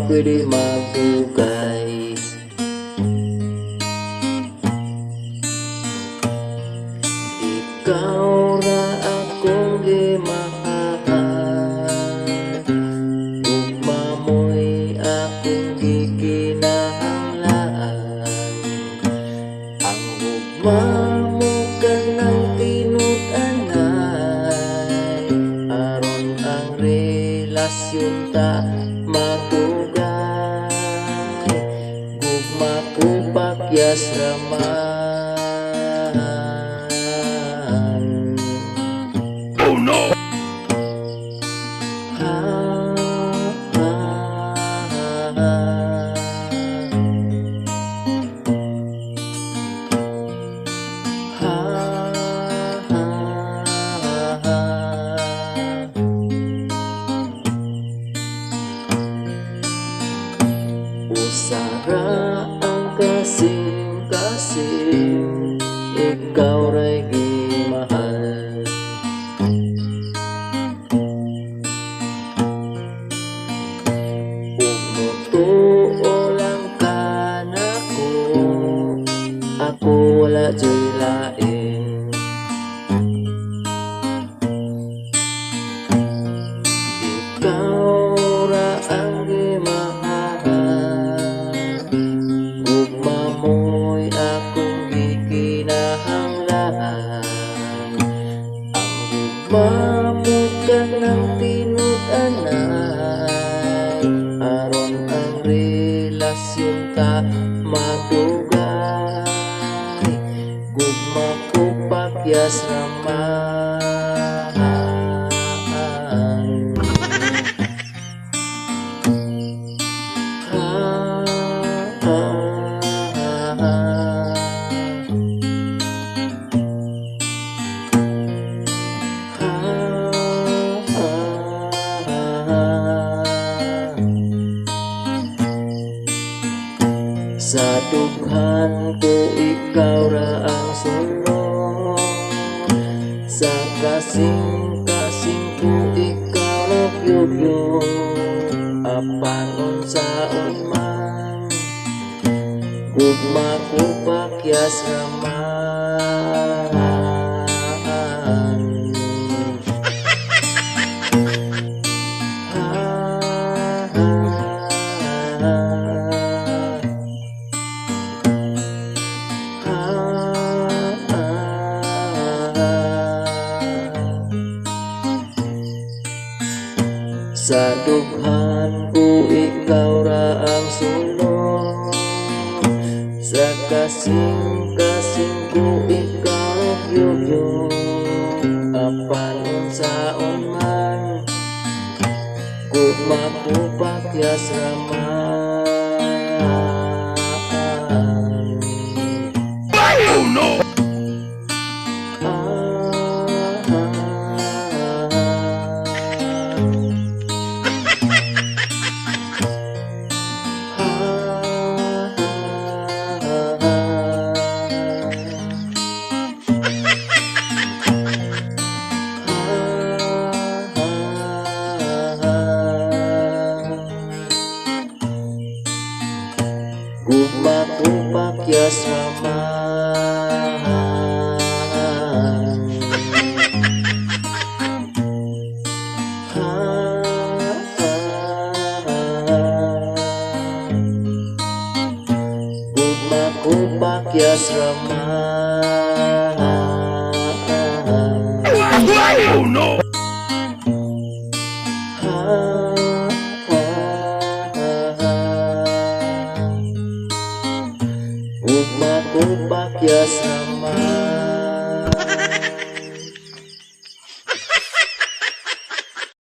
pwede magtugay. Ikaw ra akong gimahal, ugma mo'y akong gikinahanglan. Ang ugma mo kanang tinud-anay, aron ang relasyon ta matugay. Gugma ko pakyas raman. Oh no! Usara ang kasing-kasing, ikaw ra'y gimahal. Ug mutuo lang ka nako, ako wala joy lain. Ikaw ra ang gimahal, ugma mo'y akong gikinahanglan. Ang ugma mo kanang tinud-anay, aron ang relasyon ta matugay. Gugma ko pakyas raman. Sa dughan ko ikaw ra ang sunod, sa kasing-kasing ko ikaw ra gyud. Apan unsaon man, gugma ko pakyas raman. Sa dughan ko ikaw ra ang sulod, sa kasing-kasing ko ikaw gyud. Apan unsaon man, gugma ko pakyas raman. Oh no! Gugma ko pakyas raman. Gugma ko pakyas raman. Oh no! Ugma ko pakyas raman.